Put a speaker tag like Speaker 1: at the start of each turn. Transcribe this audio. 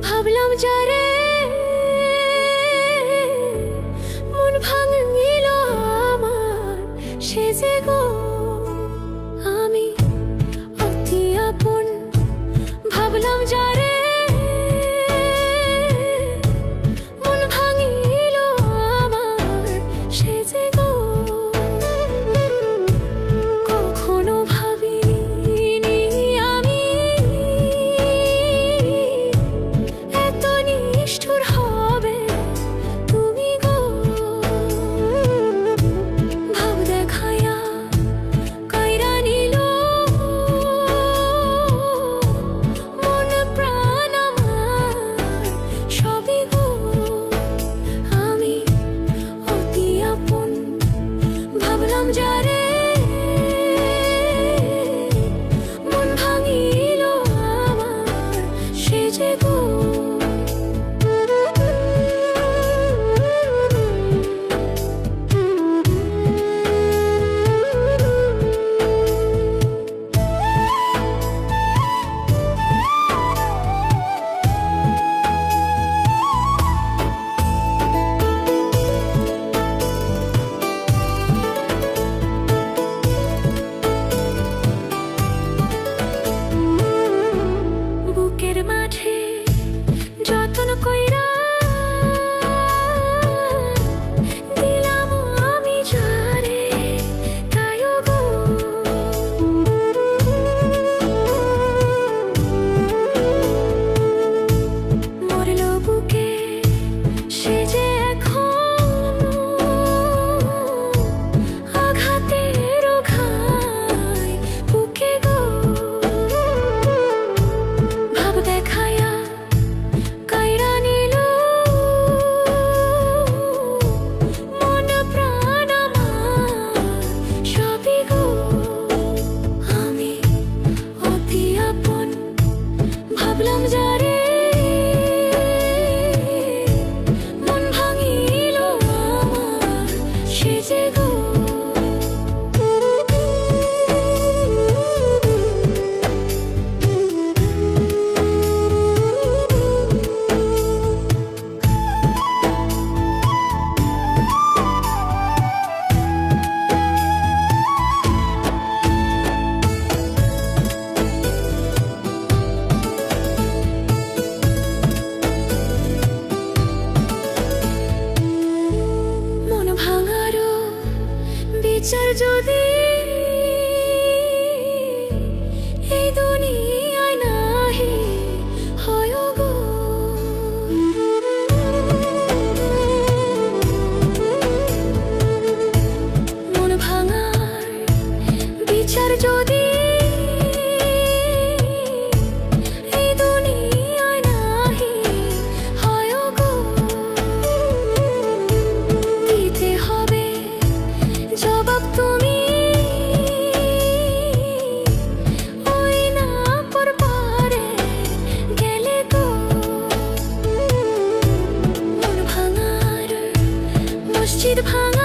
Speaker 1: ভাবলাম যারে মন ভাঙিল আমার, সে যে গো আমি অতি আপন। ভাবলাম যারে মন ভাঙিল আমার, সে যে গো কখনো ভাবিনি আমি এত নিষ্ঠুর হবে তুমি গো। ভাব দেখায়া কাইরা নিল মন প্রাণ আমার, সবই গো আমি অতি আপন। ভাবলাম যারে মন ভাঙিল আমার, সে যে গো বুকের মাঠে যতন কইরা দিলাম আমি যারে, তাই গো মরল বুকে সে যে এখন আঘাতের ঘায় বুকে গো। ভাব দেখায়া কাইরা নিল মন প্রাণ আমার, সবই গো আমি অতি আপন। ভাবলাম যারে মন ভাঙিল আমার, সে যে গো মন ভাঙারও বিচার যদি এই দুনিয়ায় নাহি হয় গো। মন ভাঙার বিচার যদি এই দুনিয়ায় নাহি হয় গো, দিতে হবে জবাব তুমি ওই না পর পারে গেলে গো। মন ভাঙার মসজিদ ভাঙ